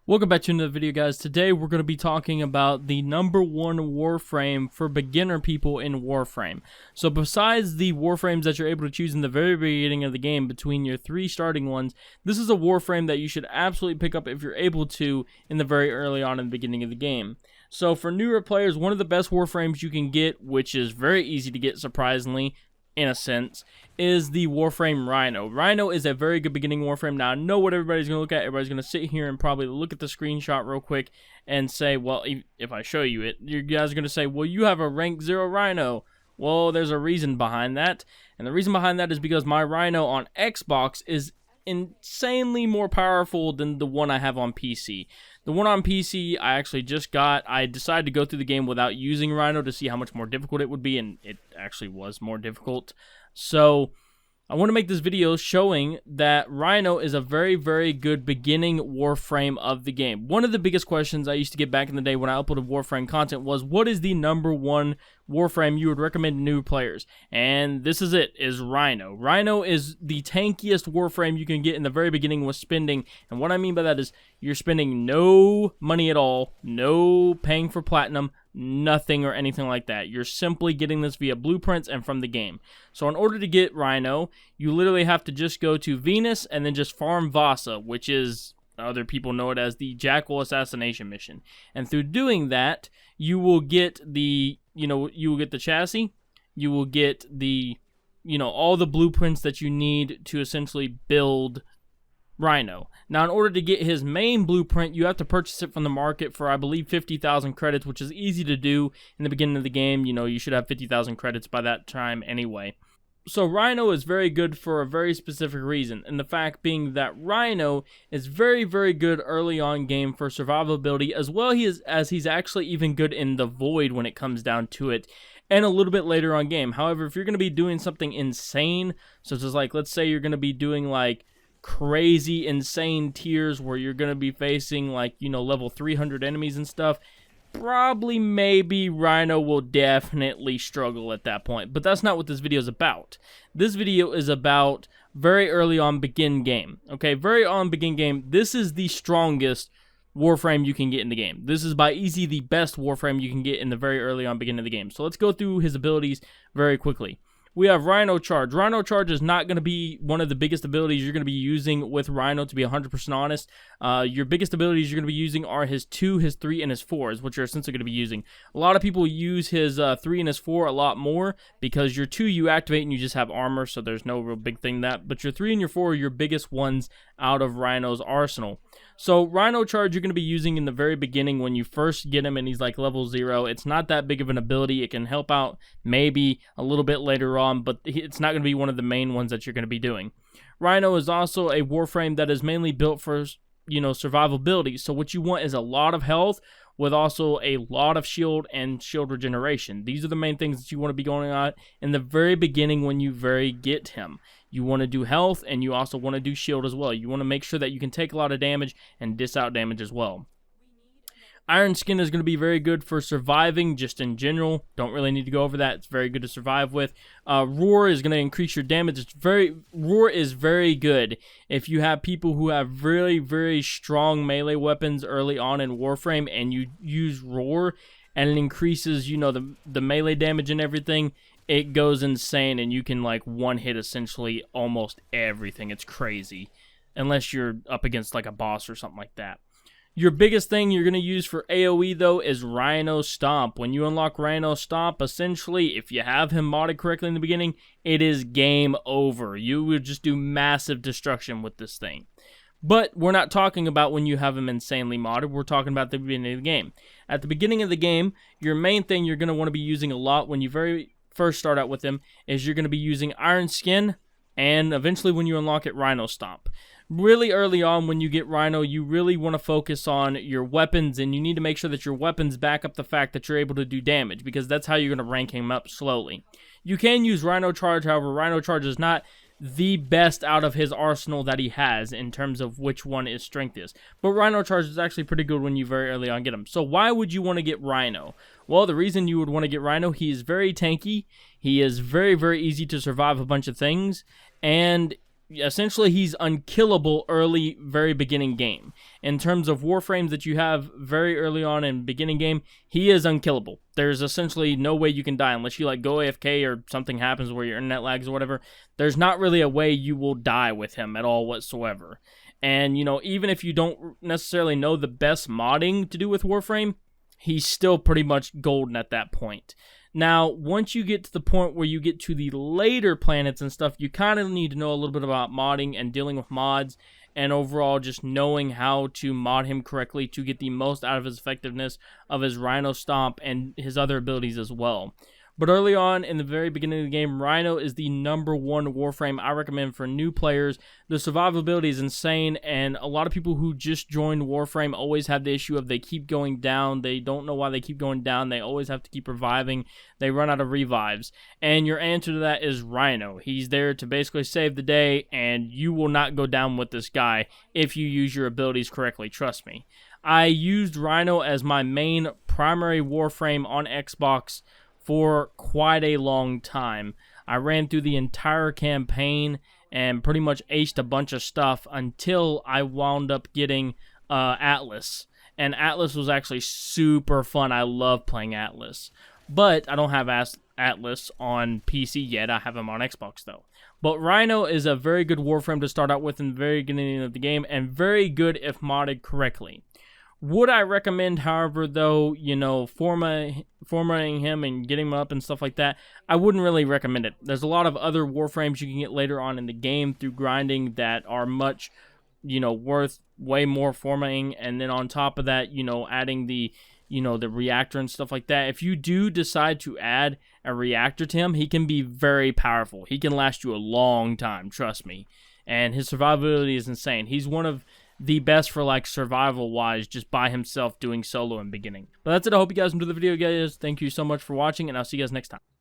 Welcome back to another video, guys. Today we're going to be talking about the number one Warframe for beginner people in Warframe. So besides the Warframes that you're able to choose in the very beginning of the game between your three starting ones, this is a Warframe that you should absolutely pick up if you're able to in the very early on in the beginning of the game. So for newer players, one of the best Warframes you can get, which is very easy to get surprisingly, in a sense, is the Warframe Rhino. Rhino is a very good beginning Warframe. Now, I know what everybody's going to look at. Everybody's going to sit here and probably look at the screenshot real quick and say, well, if I show you it, you guys are going to say, well, you have a rank 0 Rhino. Well, there's a reason behind that. And the reason behind that is because my Rhino on Xbox is insanely more powerful than the one I have on PC. The one on PC I actually just got. I decided to go through the game without using Rhino to see how much more difficult it would be, and it actually was more difficult. So I want to make this video showing that Rhino is a very, very good beginning Warframe of the game. One of the biggest questions I used to get back in the day when I uploaded Warframe content was, what is the number one Warframe you would recommend to new players? And this is it, is Rhino. Rhino is the tankiest Warframe you can get in the very beginning with spending, and what I mean by that is you're spending no money at all, no paying for platinum, nothing or anything like that. You're simply getting this via blueprints and from the game. So in order to get Rhino, you literally have to just go to Venus and then just farm Vasa, which is, other people know it as the Jackal Assassination Mission. And through doing that, you will get the, you will get the chassis, you will get the, all the blueprints that you need to essentially build Rhino. Now, in order to get his main blueprint, you have to purchase it from the market for, I believe, 50,000 credits, which is easy to do in the beginning of the game. You should have 50,000 credits by that time anyway. So Rhino is very good for a very specific reason, and the fact being that Rhino is very, very good early on game for survivability, as well as he's actually even good in the Void when it comes down to it, and a little bit later on game. However, if you're going to be doing something insane, such as let's say you're going to be doing crazy insane tiers where you're going to be facing level 300 enemies and stuff, probably maybe Rhino will definitely struggle at that point. But that's not what this video is about. This video is about very early on begin game. Okay, very on begin game. This is the strongest Warframe you can get in the game. This is by easy the best Warframe you can get in the very early on beginning of the game. So let's go through his abilities very quickly. We have Rhino Charge. Rhino Charge is not going to be one of the biggest abilities you're going to be using with Rhino, to be 100% honest. Your biggest abilities you're going to be using are his 2, his 3, and his 4s, which you're essentially going to be using. A lot of people use his 3 and his 4 a lot more because your 2 you activate and you just have armor, so there's no real big thing that. But your 3 and your 4 are your biggest ones out of Rhino's arsenal. So Rhino Charge you're going to be using in the very beginning when you first get him and he's level 0. It's not that big of an ability. It can help out maybe a little bit later on, but it's not going to be one of the main ones that you're going to be doing. Rhino is also a Warframe that is mainly built for, survivability. So what you want is a lot of health with also a lot of shield and shield regeneration. These are the main things that you want to be going on in the very beginning when you get him. You want to do health, and you also want to do shield as well. You want to make sure that you can take a lot of damage and dish out damage as well. Iron Skin is going to be very good for surviving just in general. Don't really need to go over that. It's very good to survive with. Roar is going to increase your damage. Roar is very good if you have people who have really, very strong melee weapons early on in Warframe, and you use Roar, and it increases, the melee damage and everything. It goes insane, and you can one-hit essentially almost everything. It's crazy, unless you're up against a boss or something like that. Your biggest thing you're going to use for AoE, though, is Rhino Stomp. When you unlock Rhino Stomp, essentially, if you have him modded correctly in the beginning, it is game over. You would just do massive destruction with this thing. But we're not talking about when you have him insanely modded. We're talking about the beginning of the game. At the beginning of the game, your main thing you're going to want to be using a lot when you first start out with him is you're going to be using Iron Skin, and eventually when you unlock it, Rhino Stomp. Really early on when you get Rhino, you really want to focus on your weapons, and you need to make sure that your weapons back up the fact that you're able to do damage, because that's how you're going to rank him up slowly. You can use Rhino Charge, however, Rhino Charge is not the best out of his arsenal that he has in terms of which one his strength is. But Rhino Charge is actually pretty good when you very early on get him. So why would you want to get Rhino? Well, the reason you would want to get Rhino, he is very tanky, he is very, very easy to survive a bunch of things, and essentially he's unkillable early, very beginning game. In terms of Warframes that you have very early on in beginning game, he is unkillable. There's essentially no way you can die unless you like go AFK or something happens where your internet lags or whatever. There's not really a way you will die with him at all whatsoever. And, you know, even if you don't necessarily know the best modding to do with Warframe, he's still pretty much golden at that point. Now, once you get to the point where you get to the later planets and stuff, you kind of need to know a little bit about modding and dealing with mods, and overall just knowing how to mod him correctly to get the most out of his effectiveness of his Rhino Stomp and his other abilities as well. But early on, in the very beginning of the game, Rhino is the #1 Warframe I recommend for new players. The survivability is insane, and a lot of people who just joined Warframe always have the issue of they keep going down. They don't know why they keep going down. They always have to keep reviving. They run out of revives. And your answer to that is Rhino. He's there to basically save the day, and you will not go down with this guy if you use your abilities correctly. Trust me. I used Rhino as my main primary Warframe on Xbox for quite a long time. I ran through the entire campaign and pretty much aced a bunch of stuff until I wound up getting Atlas. And Atlas was actually super fun. I love playing Atlas. But I don't have Atlas on PC yet. I have him on Xbox though. But Rhino is a very good Warframe to start out with in the very beginning of the game, and very good if modded correctly. Would I recommend, however, though, you know, formatting him and getting him up and stuff like that? I wouldn't really recommend it. There's a lot of other Warframes you can get later on in the game through grinding that are much, you know, worth way more formatting. And then on top of that, you know, adding the, you know, the reactor and stuff like that. If you do decide to add a reactor to him, he can be very powerful. He can last you a long time, trust me. And his survivability is insane. He's one of the best for like survival wise, just by himself doing solo in beginning. But that's it. I hope you guys enjoyed the video, guys. Thank you so much for watching, and I'll see you guys next time.